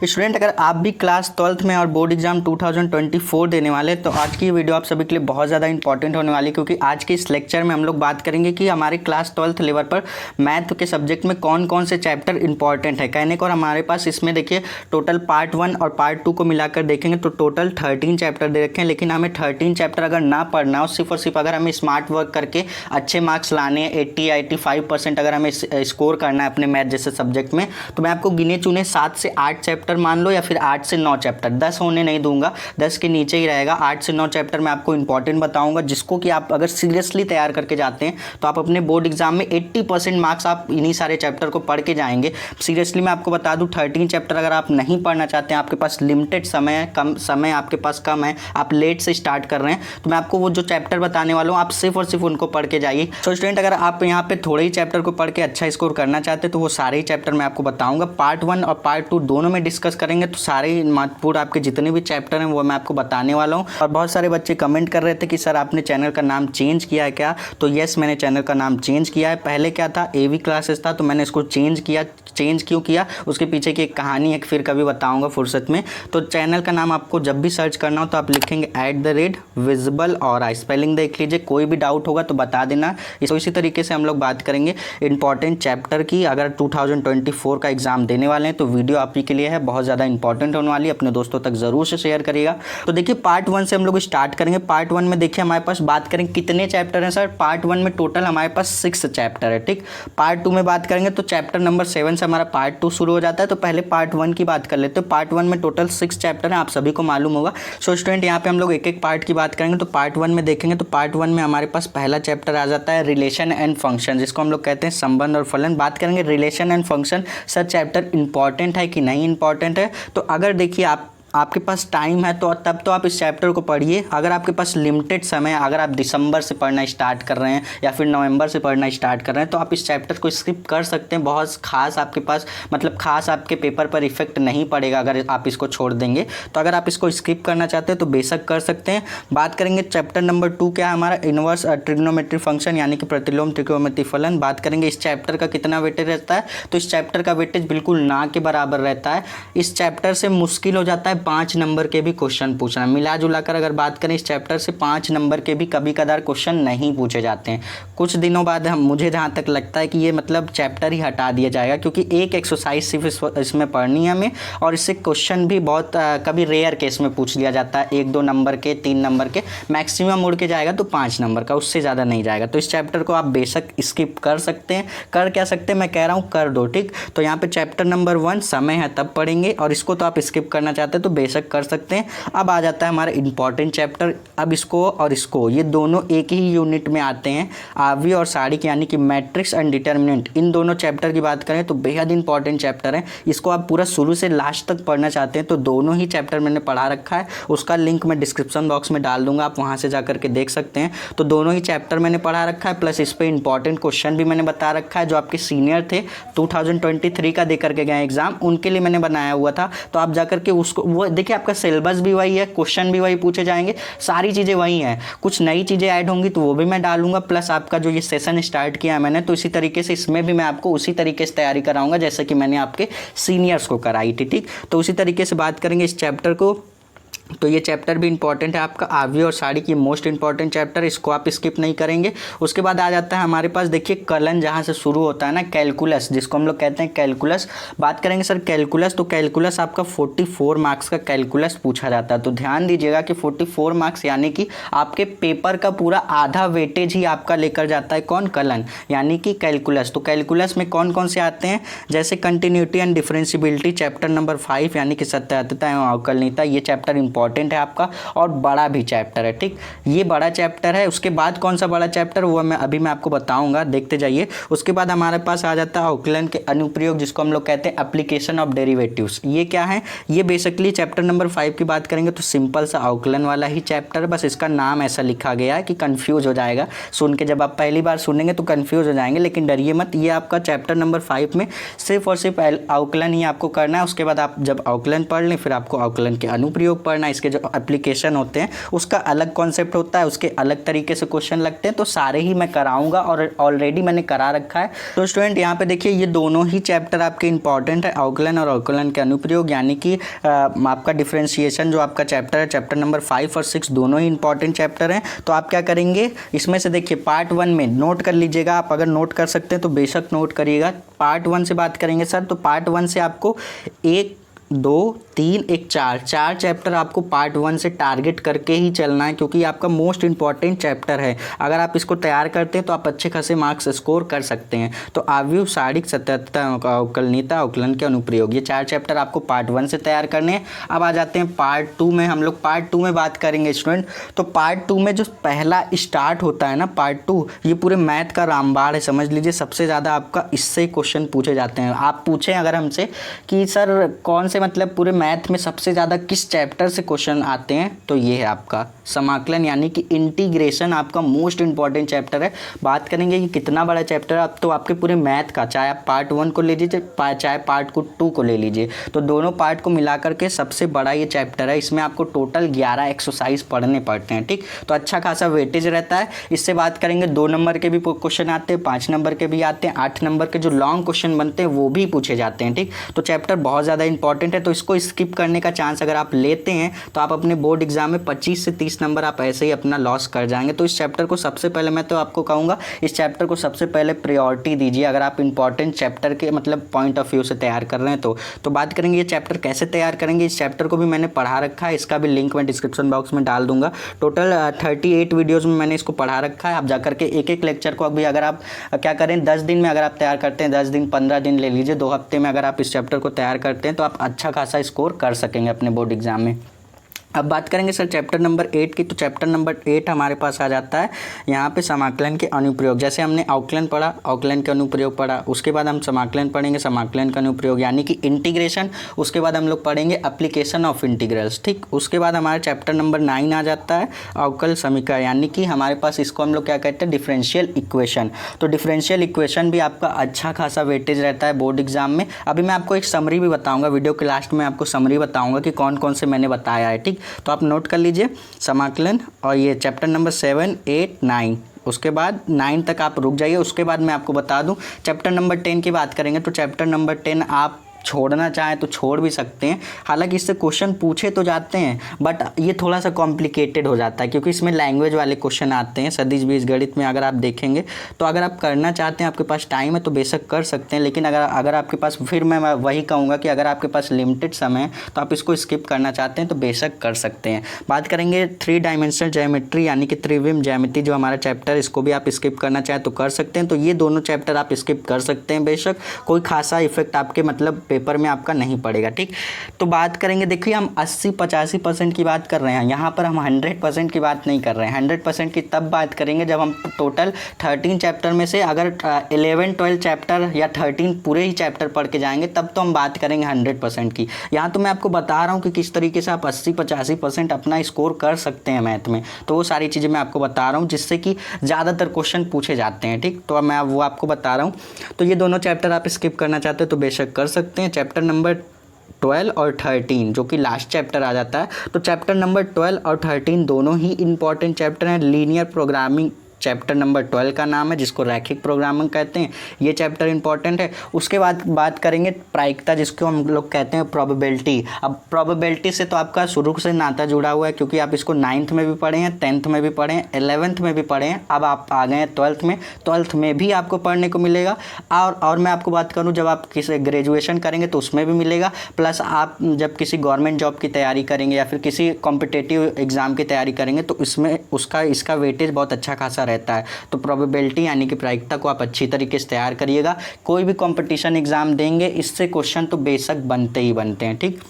Student, अगर आप भी क्लास 12th में और बोर्ड एग्जाम 2024 देने वाले तो आज की वीडियो आप सभी के लिए बहुत ज़्यादा इंपॉर्टेंट होने वाली है, क्योंकि आज के इस लेक्चर में हम लोग बात करेंगे कि हमारे क्लास 12th लेवल पर मैथ के सब्जेक्ट में कौन कौन से चैप्टर इंपॉर्टेंट है। कहने को और हमारे पास इसमें देखिए टोटल पार्ट 1 और पार्ट 2 को मिलाकर देखेंगे तो टोटल 13 चैप्टर दे रखे हैं, लेकिन हमें 13 चैप्टर अगर ना पढ़ना हो, सिर्फ और सिर्फ अगर हमें स्मार्ट वर्क करके अच्छे मार्क्स लाने हैं, 80-85% अगर हमें स्कोर करना है अपने मैथ जैसे सब्जेक्ट में, तो मैं आपको गिने चुने 7 से 8 चैप्टर मान लो, या फिर 8 से 9 चैप्टर, 10 होने नहीं दूंगा, 10 के नीचे ही रहेगा। 8 से 9 चैप्टर मैं आपको इंपॉर्टेंट बताऊंगा, जिसको कि आप अगर सीरियसली तैयार करके जाते हैं तो आप अपने बोर्ड एग्जाम में 80% मार्क्स आप इन्हीं सारे चैप्टर को पढ़ के जाएंगे। सीरियसली मैं आपको बता दूं, 13 चैप्टर अगर आप नहीं पढ़ना चाहते हैं, आपके पास लिमिटेड समय है, कम समय आपके पास कम है, आप लेट से स्टार्ट कर रहे हैं, तो मैं आपको वो जो चैप्टर बताने वाला हूँ आप सिर्फ और सिर्फ उनको पढ़ के जाइए। सो स्टूडेंट, अगर आप यहाँ पे थोड़े ही चैप्टर को पढ़ के अच्छा स्कोर करना चाहते हैं तो वो सारे ही चैप्टर मैं आपको बताऊंगा। पार्ट 1 और पार्ट 2 दोनों में डिस्कस करेंगे, तो सारे महत्वपूर्ण आपके जितने भी चैप्टर हैं वो मैं आपको बताने वाला हूँ। और बहुत सारे बच्चे कमेंट कर रहे थे कि सर आपने चैनल का नाम चेंज किया है क्या? तो यस, मैंने चैनल का नाम चेंज किया है। पहले क्या था, एवी क्लासेस था, तो मैंने इसको चेंज किया। चेंज क्यों किया उसके पीछे की एक कहानी है, फिर कभी बताऊंगा फुर्सत में। तो चैनल का नाम आपको जब भी सर्च करना हो तो आप लिखेंगे @visible और स्पेलिंग देख लीजिए, कोई भी डाउट होगा तो बता देना। इसी तरीके से हम लोग बात करेंगे इंपॉर्टेंट चैप्टर की। अगर 2024 का एग्जाम देने वाले हैं तो वीडियो आप ही के लिए है, बहुत ज़्यादा इंपॉर्टेंट होने वाली है, अपने दोस्तों तक जरूर से शेयर करिएगा। तो देखिए पार्ट 1 से हम लोग स्टार्ट करेंगे। पार्ट 1 में देखिए हमारे पास बात करें कितने चैप्टर हैं सर। पार्ट 1 में टोटल हमारे पास 6 चैप्टर है, ठीक। पार्ट 2 में बात करेंगे तो चैप्टर नंबर 7 से हमारा पार्ट 2 शुरू हो जाता है। तो पहले पार्ट 1 की बात कर लेते हैं। पार्ट 1 में टोटल 6 चैप्टर हैं, आप सभी को मालूम होगा। सो स्टूडेंट, यहाँ पे हम लोग एक एक पार्ट की बात करेंगे। तो पार्ट 1 में देखेंगे तो पार्ट 1 में हमारे पास पहला चैप्टर आ जाता है रिलेशन एंड फंक्शन, जिसको हम लोग कहते हैं संबंध और फलन। बात करेंगे relation and function, sir chapter important है कि नहीं इंपॉर्टेंट है। तो अगर देखिए आपके पास टाइम है तो तब तो आप इस चैप्टर को पढ़िए। अगर आपके पास लिमिटेड समय है, अगर आप दिसंबर से पढ़ना स्टार्ट कर रहे हैं या फिर नवंबर से पढ़ना स्टार्ट कर रहे हैं, तो आप इस चैप्टर को स्किप कर सकते हैं। बहुत खास आपके पास खास आपके पेपर पर इफेक्ट नहीं पड़ेगा अगर आप इसको छोड़ देंगे। तो अगर आप इसको स्किप करना चाहते हैं तो बेशक कर सकते हैं। बात करेंगे चैप्टर नंबर 2 क्या है हमारा, इनवर्स ट्रिग्नोमेट्री फंक्शन यानी कि प्रतिलोम त्रिकोणमिति फलन। बात करेंगे इस चैप्टर का कितना वेटेज रहता है, तो इस चैप्टर का वेटेज बिल्कुल ना के बराबर रहता है। इस चैप्टर से मुश्किल हो जाता है 5 नंबर के भी क्वेश्चन पूछना। मिला जुला कर अगर बात करें इस चैप्टर से 5 नंबर के भी कभी कदार क्वेश्चन नहीं पूछे जाते हैं। कुछ दिनों बाद मुझे जहाँ तक लगता है कि ये चैप्टर ही हटा दिया जाएगा, क्योंकि एक एक्सरसाइज सिर्फ इसमें पढ़नी है हमें, और इससे क्वेश्चन भी बहुत कभी रेयर केस में पूछ लिया जाता है, 1-2 नंबर के, 3 नंबर के, मैक्सिमम उड़ के जाएगा तो 5 नंबर का, उससे ज़्यादा नहीं जाएगा। तो इस चैप्टर को आप बेशक स्किप कर सकते हैं। कर क्या सकते हैं, मैं कह रहा हूँ कर दो, ठीक। तो यहाँ पे चैप्टर नंबर 1 समय है तब पढ़ेंगे, और इसको तो आप स्किप करना चाहते हैं तो बेशक कर सकते हैं। अब आ जाता है हमारा इंपॉर्टेंट चैप्टर। अब इसको और इसको, ये दोनों एक ही यूनिट में आते हैं, आवृत्ति और सारिक यानी कि मैट्रिक्स एंड डिटर्मिनेंट। इन दोनों चैप्टर की बात करें तो बेहद इंपॉर्टेंट चैप्टर है। इसको आप पूरा शुरू से लास्ट तक पढ़ना चाहते हैं तो दोनों ही चैप्टर मैंने पढ़ा रखा है, उसका लिंक मैं डिस्क्रिप्शन बॉक्स में डाल दूंगा, आप वहां से जाकर के देख सकते हैं। तो दोनों ही चैप्टर मैंने पढ़ा रखा है, प्लस इस पर इंपॉर्टेंट क्वेश्चन भी मैंने बता रखा है, जो आपके सीनियर थे 2023 का दे करके गए एग्जाम, उनके लिए मैंने बनाया हुआ था। तो आप जाकर के उसको, वो देखिए आपका सिलेबस भी वही है, क्वेश्चन भी वही पूछे जाएंगे, सारी चीज़ें वही हैं। कुछ नई चीज़ें ऐड होंगी तो वो भी मैं डालूंगा, प्लस आपका जो ये सेशन स्टार्ट किया है मैंने, तो इसी तरीके से इसमें भी मैं आपको उसी तरीके से तैयारी कराऊंगा जैसे कि मैंने आपके सीनियर्स को कराई थी, ठीक। तो उसी तरीके से बात करेंगे इस चैप्टर को। तो ये चैप्टर भी इंपॉर्टेंट है आपका, आवृत्ति और सारिक, ये मोस्ट इंपॉर्टेंट चैप्टर, इसको आप स्किप नहीं करेंगे। उसके बाद आ जाता है हमारे पास देखिए कलन, जहाँ से शुरू होता है ना, कैलकुलस, जिसको हम लोग कहते हैं कैलकुलस। बात करेंगे सर कैलकुलस, तो कैलकुलस आपका 44 मार्क्स का कैलकुलस पूछा जाता है। तो ध्यान दीजिएगा कि 44 मार्क्स यानी कि आपके पेपर का पूरा आधा वेटेज ही आपका लेकर जाता है कौन, कलन यानी कि कैलकुलस। तो कैलकुलस में कौन कौन से आते हैं, जैसे continuity and differentiability, chapter number 5 यानी कि सत्यात्यता एवं अवकलनीयता, ये चैप्टर इंपॉर्टेंट है आपका, और बड़ा भी चैप्टर है, ठीक। ये बड़ा चैप्टर है। उसके बाद कौन सा बड़ा चैप्टर, वो मैं आपको बताऊंगा, देखते जाइए। उसके बाद हमारे पास आ जाता है अवकलन के अनुप्रयोग, जिसको हम लोग कहते हैं एप्लीकेशन ऑफ डेरिवेटिव्स। ये क्या है, ये बेसिकली चैप्टर नंबर 5 की बात करेंगे तो सिंपल सा अवकलन वाला ही चैप्टर है, बस इसका नाम ऐसा लिखा गया है कि कंफ्यूज हो जाएगा सुन के, जब आप पहली बार सुनेंगे तो कंफ्यूज हो जाएंगे, लेकिन डरिए मत। ये आपका चैप्टर नंबर 5 में सिर्फ और सिर्फ अवकलन ही आपको करना है। उसके बाद आप जब अवकलन पढ़ लें फिर आपको अवकलन के अनुप्रयोग पढ़ना ना, इसके जो एप्लीकेशन होते हैं उसका अलग कॉन्सेप्ट होता है, उसके अलग तरीके से क्वेश्चन लगते हैं। तो सारे ही मैं कराऊंगा और ऑलरेडी मैंने करा रखा है। तो स्टूडेंट यहाँ पे देखिए ये दोनों ही चैप्टर आपके इंपॉर्टेंट है, अवकलन और अवकलन के अनुप्रयोग, यानी कि आपका डिफरेंशिएशन जो आपका चैप्टर है, चैप्टर नंबर 5 और 6 दोनों ही इंपॉर्टेंट चैप्टर हैं। तो आप क्या करेंगे, इसमें से देखिए पार्ट 1 में नोट कर लीजिएगा, आप अगर नोट कर सकते हैं तो बेशक नोट करिएगा। पार्ट 1 से बात करेंगे सर, तो पार्ट 1 से आपको 1 2 3 1 4 चैप्टर आपको पार्ट 1 से टारगेट करके ही चलना है, क्योंकि आपका मोस्ट इंपॉर्टेंट चैप्टर है। अगर आप इसको तैयार करते हैं तो आप अच्छे खासे मार्क्स स्कोर कर सकते हैं। तो आव्यूह, सारिक, सततता, अवकलनीयता, अवकलन के अनुप्रयोग, ये 4 चैप्टर आपको पार्ट 1 से तैयार करने हैं। अब आ जाते हैं पार्ट 2 में। हम लोग पार्ट 2 में बात करेंगे स्टूडेंट। तो पार्ट 2 में जो पहला स्टार्ट होता है ना, पार्ट 2, ये पूरे मैथ का रामबाण है, समझ लीजिए। सबसे ज़्यादा आपका इससे क्वेश्चन पूछे जाते हैं। आप पूछें अगर हमसे कि सर कौन से मतलब पूरे मैथ में सबसे ज़्यादा किस चैप्टर से क्वेश्चन आते हैं, तो ये है आपका समाकलन यानी कि इंटीग्रेशन, आपका मोस्ट इंपॉर्टेंट चैप्टर है। बात करेंगे कि कितना बड़ा चैप्टर है, अब तो आपके पूरे मैथ का, चाहे आप पार्ट 1 को ले लीजिए चाहे पार्ट 2 को ले लीजिए, तो दोनों पार्ट को मिला करके सबसे बड़ा ये चैप्टर है। इसमें आपको टोटल 11 एक्सरसाइज पढ़ने पड़ते हैं, ठीक। तो अच्छा खासा वेटेज रहता है। इससे बात करेंगे 2 नंबर के भी क्वेश्चन आते हैं, 5 नंबर के भी आते हैं, 8 नंबर के जो लॉन्ग क्वेश्चन बनते हैं वो भी पूछे जाते हैं, ठीक। तो चैप्टर बहुत ज़्यादा इंपॉर्टेंट है। तो इसको स्किप करने का चांस अगर आप लेते हैं तो आप अपने बोर्ड एग्जाम में 25 से 30 नंबर आप ऐसे ही अपना लॉस कर जाएंगे। तो इस चैप्टर को सबसे पहले, मैं तो आपको कहूँगा इस चैप्टर को सबसे पहले प्रायोरिटी दीजिए, अगर आप इंपॉर्टेंट चैप्टर के मतलब पॉइंट ऑफ व्यू से तैयार कर रहे हैं तो बात करेंगे ये चैप्टर कैसे तैयार करेंगे। इस चैप्टर को भी मैंने पढ़ा रखा है, इसका भी लिंक मैं डिस्क्रिप्शन बॉक्स में डाल दूंगा। टोटल 38 वीडियोज़ में मैंने इसको पढ़ा रखा है। आप जाकर के एक एक लेक्चर को अभी अगर आप क्या करें 10 दिन में अगर आप तैयार करते हैं, 10 दिन 15 दिन ले लीजिए, 2 हफ्ते में अगर आप इस चैप्टर को तैयार करते हैं तो आप अच्छा खासा स्कोर कर सकेंगे अपने बोर्ड एग्जाम में। अब बात करेंगे सर चैप्टर नंबर 8 की। तो चैप्टर नंबर 8 हमारे पास आ जाता है यहाँ पे समाकलन के अनुप्रयोग। जैसे हमने अवकलन पढ़ा, अवकलन के अनुप्रयोग पढ़ा, उसके बाद हम समाकलन पढ़ेंगे, समाकलन का अनुप्रयोग यानी कि इंटीग्रेशन। उसके बाद हम लोग पढ़ेंगे एप्लीकेशन ऑफ इंटीग्रल्स, ठीक। उसके बाद हमारा चैप्टर नंबर 9 आ जाता है अवकल समीकरण, यानी कि हमारे पास इसको हम लोग क्या कहते हैं, डिफरेंशियल इक्वेशन। तो डिफरेंशियल इक्वेशन भी आपका अच्छा खासा वेटेज रहता है बोर्ड एग्जाम में। अभी मैं आपको एक समरी भी बताऊँगा, वीडियो के लास्ट में आपको समरी बताऊँगा कि कौन कौन से मैंने बताया है, ठीक। तो आप नोट कर लीजिए समाकलन, और ये चैप्टर नंबर 7, 8, 9, उसके बाद 9 तक आप रुक जाइए। उसके बाद मैं आपको बता दूं चैप्टर नंबर 10 की बात करेंगे। तो चैप्टर नंबर 10 आप छोड़ना चाहें तो छोड़ भी सकते हैं। हालांकि इससे क्वेश्चन पूछे तो जाते हैं, बट ये थोड़ा सा कॉम्प्लिकेटेड हो जाता है, क्योंकि इसमें लैंग्वेज वाले क्वेश्चन आते हैं। सदिश बीजगणित में अगर आप देखेंगे तो अगर आप करना चाहते हैं, आपके पास टाइम है तो बेशक कर सकते हैं, लेकिन अगर आपके पास, फिर मैं वही कहूँगा कि अगर आपके पास लिमिटेड समय है तो आप इसको स्किप करना चाहते हैं तो बेशक कर सकते हैं। बात करेंगे 3 डायमेंशनल ज्योमेट्री यानी कि त्रिविम ज्यामिति, जो हमारा चैप्टर, इसको भी आप स्किप करना चाहें तो कर सकते हैं। तो ये दोनों चैप्टर आप स्किप कर सकते हैं, बेशक कोई खासा इफेक्ट आपके मतलब पेपर में आपका नहीं पड़ेगा, ठीक। तो बात करेंगे, देखिए हम 80-85% की बात कर रहे हैं, यहाँ पर हम 100% की बात नहीं कर रहे हैं। 100% की तब बात करेंगे जब हम टोटल 13 चैप्टर में से अगर 11-12 चैप्टर या 13 पूरे ही चैप्टर पढ़ के जाएंगे, तब तो हम बात करेंगे 100% की। यहाँ तो मैं आपको बता रहा हूँ कि किस तरीके से आप 80-85% अपना स्कोर कर सकते हैं मैथ में। तो वो सारी चीज़ें मैं आपको बता रहा हूँ जिससे कि ज़्यादातर क्वेश्चन पूछे जाते हैं, ठीक। तो अब मैं वो आपको बता रहा हूँ। तो ये दोनों चैप्टर आप स्किप करना चाहते हैं तो बेशक कर सकते हैं। चैप्टर नंबर 12 और 13 जो कि लास्ट चैप्टर आ जाता है। तो चैप्टर नंबर 12 और 13 दोनों ही इंपॉर्टेंट चैप्टर हैं। लीनियर प्रोग्रामिंग चैप्टर नंबर 12 का नाम है, जिसको रैखिक प्रोग्रामिंग कहते हैं। ये चैप्टर इंपॉर्टेंट है। उसके बाद बात करेंगे प्रायिकता, जिसको हम लोग कहते हैं प्रोबेबिलिटी। अब प्रोबेबिलिटी से तो आपका शुरू से नाता जुड़ा हुआ है, क्योंकि आप इसको 9th में भी पढ़े हैं, 10th में भी पढ़े हैं, 11th में भी पढ़े हैं। अब आप आ गए हैं 12th में। 12th में भी आपको पढ़ने को मिलेगा। और मैं आपको बात करूँ, जब आप किसी ग्रेजुएशन करेंगे तो उसमें भी मिलेगा। प्लस आप जब किसी गवर्नमेंट जॉब की तैयारी करेंगे या फिर किसी कॉम्पिटिटिव एग्ज़ाम की तैयारी करेंगे तो इसमें इसका वेटेज बहुत अच्छा खासा रहता है। तो प्रोबेबिलिटी यानी कि प्रायिकता को आप अच्छी तरीके से तैयार करिएगा। कोई भी कंपटीशन एग्जाम देंगे, इससे क्वेश्चन तो बेशक बनते ही बनते हैं, ठीक।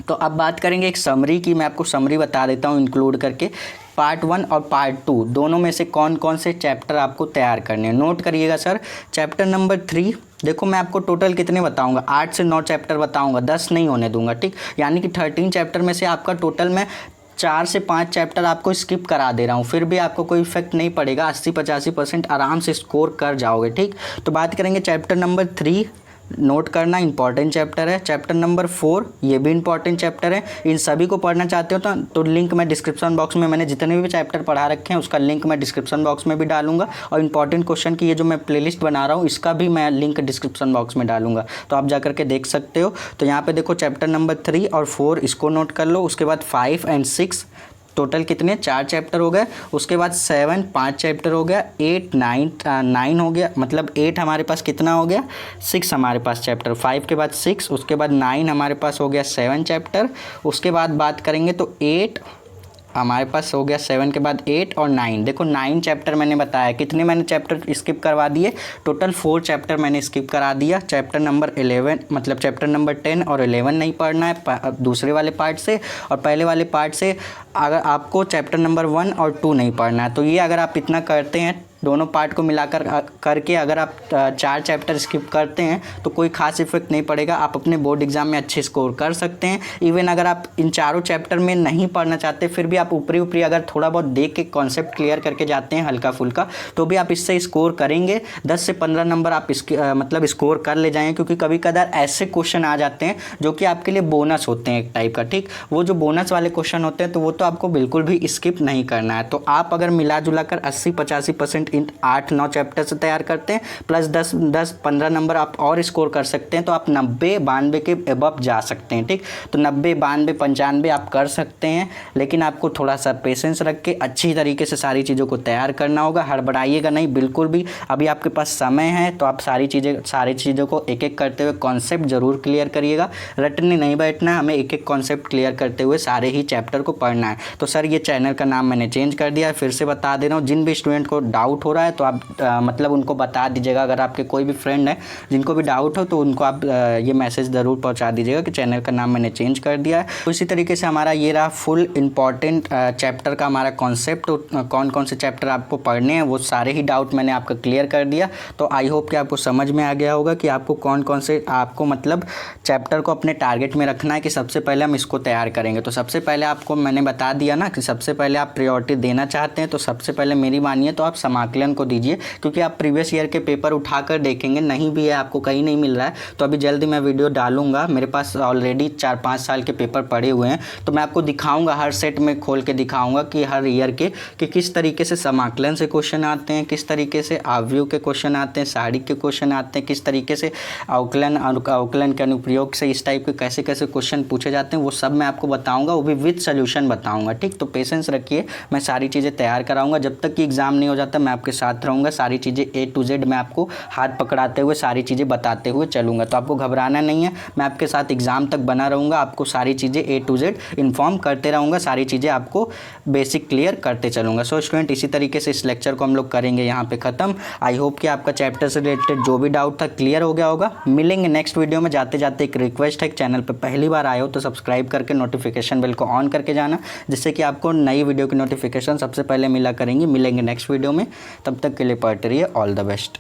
तो अब बात करेंगे एक समरी की। मैं आपको समरी बता देता हूँ इंक्लूड करके। पार्ट 1 और पार्ट 2 दोनों में से कौन कौन से चैप्टर आपको तैयार करने हैं, नोट करिएगा सर। चैप्टर नंबर 3, देखो मैं आपको टोटल कितने बताऊंगा, 8 से 9 चैप्टर बताऊंगा, 10 नहीं होने दूंगा, ठीक। यानी कि 13 चैप्टर में से आपका टोटल में 4 से 5 चैप्टर आपको स्किप करा दे रहा हूँ, फिर भी आपको कोई इफेक्ट नहीं पड़ेगा। 80-85% आराम से स्कोर कर जाओगे, ठीक। तो बात करेंगे चैप्टर नंबर 3 नोट करना, इंपॉर्टेंट चैप्टर है। चैप्टर नंबर 4 ये भी इंपॉर्टेंट चैप्टर है। इन सभी को पढ़ना चाहते हो तो लिंक मैं डिस्क्रिप्शन बॉक्स में, मैंने जितने भी चैप्टर पढ़ा रखे हैं उसका लिंक मैं डिस्क्रिप्शन बॉक्स में भी डालूंगा, और इंपॉर्टेंट क्वेश्चन की ये जो मैं प्लेलिस्ट बना रहा हूँ इसका भी मैं लिंक डिस्क्रिप्शन बॉक्स में डालूंगा, तो आप जाकर के देख सकते हो। तो यहाँ पे देखो चैप्टर नंबर 3 और 4 इसको नोट कर लो। उसके बाद 5 और 6 टोटल कितने 4 चैप्टर हो गए। उसके बाद 7 5 चैप्टर हो गया। 8 9 हो गया, मतलब 8 हमारे पास कितना हो गया 6 हमारे पास चैप्टर। 5 के बाद 6, उसके बाद 9 हमारे पास हो गया 7 चैप्टर। उसके बाद बात करेंगे तो 8 हमारे पास हो गया, 7 के बाद 8 और 9। देखो 9 चैप्टर मैंने बताया, कितने मैंने चैप्टर स्किप करवा दिए, टोटल 4 चैप्टर मैंने स्किप करा दिया। चैप्टर नंबर 11 मतलब चैप्टर नंबर 10 और 11 नहीं पढ़ना है दूसरे वाले पार्ट से, और पहले वाले पार्ट से अगर आपको चैप्टर नंबर 1 और 2 नहीं पढ़ना है। तो ये अगर आप इतना करते हैं, दोनों पार्ट को मिलाकर करके अगर आप 4 चैप्टर स्किप करते हैं तो कोई खास इफेक्ट नहीं पड़ेगा, आप अपने बोर्ड एग्जाम में अच्छे स्कोर कर सकते हैं। इवन अगर आप इन चारों चैप्टर में नहीं पढ़ना चाहते, फिर भी आप ऊपरी अगर थोड़ा बहुत देख के कॉन्सेप्ट क्लियर करके जाते हैं हल्का फुल्का, तो भी आप इससे स्कोर करेंगे। 10 से 15 नंबर आप मतलब स्कोर कर ले जाएंगे, क्योंकि कभी कदार ऐसे क्वेश्चन आ जाते हैं जो कि आपके लिए बोनस होते हैं एक टाइप का, ठीक। वो जो बोनस वाले क्वेश्चन होते हैं तो वो तो आपको बिल्कुल भी स्किप नहीं करना है। तो आप अगर मिला जुला कर 80-85% इन 8-9 चैप्टर से तैयार करते हैं, प्लस 10-15 नंबर आप और स्कोर कर सकते हैं, तो आप 90-92 के अबव जा सकते हैं, ठीक। तो 90-92-95 आप कर सकते हैं, लेकिन आपको थोड़ा सा पेशेंस रख के अच्छी तरीके से सारी चीज़ों को तैयार करना होगा। हड़बड़ाइएगा नहीं बिल्कुल भी, अभी आपके पास समय है, तो आप सारी चीज़ों को एक एक करते हुए कॉन्सेप्ट जरूर क्लियर करिएगा। रटने नहीं बैठना है, हमें एक एक कॉन्सेप्ट क्लियर करते हुए सारे ही चैप्टर को पढ़ना है। तो सर ये चैनल का नाम मैंने चेंज कर दिया है, फिर से बता दे रहा हूँ। जिन भी स्टूडेंट को डाउट हो रहा है तो आप मतलब उनको बता दीजिएगा। अगर आपके कोई भी फ्रेंड है जिनको भी डाउट हो तो उनको आप ये मैसेज ज़रूर पहुंचा दीजिएगा कि चैनल का नाम मैंने चेंज कर दिया है। तो इसी तरीके से हमारा ये रहा फुल इंपॉर्टेंट चैप्टर का हमारा कॉन्सेप्ट। कौन कौन से चैप्टर आपको पढ़ने हैं वो सारे ही डाउट मैंने आपका क्लियर कर दिया। तो आई होप कि आपको समझ में आ गया होगा कि आपको कौन कौन से आपको मतलब चैप्टर को अपने टारगेट में रखना है कि सबसे पहले हम इसको तैयार करेंगे। तो सबसे पहले आपको मैंने बता दिया ना कि सबसे पहले आप प्रायोरिटी देना चाहते हैं, तो सबसे पहले मेरी मानिए तो आप समाकलन को दीजिए, क्योंकि आप प्रीवियस ईयर के पेपर उठाकर देखेंगे नहीं भी है, आपको कहीं नहीं मिल रहा है। तो अभी जल्दी मैं वीडियो डालूंगा, मेरे पास ऑलरेडी 4-5 साल के पेपर पड़े हुए हैं, तो मैं आपको दिखाऊंगा, हर सेट में खोल के दिखाऊंगा कि हर ईयर के कि किस तरीके से समाकलन से क्वेश्चन आते हैं, किस तरीके से आव्यूह के क्वेश्चन आते हैं, साड़ी के क्वेश्चन आते हैं, किस तरीके से अवकलन के अनुप्रयोग से इस टाइप के कैसे कैसे क्वेश्चन पूछे जाते हैं, वो सब मैं आपको बताऊंगा, वो भी विद सोल्यूशन बताऊंगा, ठीक। तो पेशेंस रखिए, मैं सारी चीज़ें तैयार कराऊंगा। जब तक कि एग्जाम नहीं हो जाता मैं आपके साथ रहूँगा, सारी चीज़ें A to Z मैं आपको हाथ पकड़ाते हुए सारी चीज़ें बताते हुए चलूँगा। तो आपको घबराना नहीं है, मैं आपके साथ एग्ज़ाम तक बना रहूँगा, आपको सारी चीज़ें A to Z इन्फॉर्म करते रहूँगा, सारी चीज़ें आपको बेसिक क्लियर करते चलूँगा। सो स्टूडेंट इसी तरीके से इस लेक्चर को हम लोग करेंगे यहाँ पे ख़त्म। आई होप कि आपका चैप्टर से रिलेटेड जो भी डाउट था क्लियर हो गया होगा। मिलेंगे नेक्स्ट वीडियो में। जाते जाते एक रिक्वेस्ट है, चैनल पर पहली बार आए हो तो सब्सक्राइब करके नोटिफिकेशन बेल को ऑन करके जाना, जिससे कि आपको नई वीडियो की नोटिफिकेशन सबसे पहले मिला करेंगी। मिलेंगे नेक्स्ट वीडियो में, तब तक के लिए पढ़ते रहिए। All the best.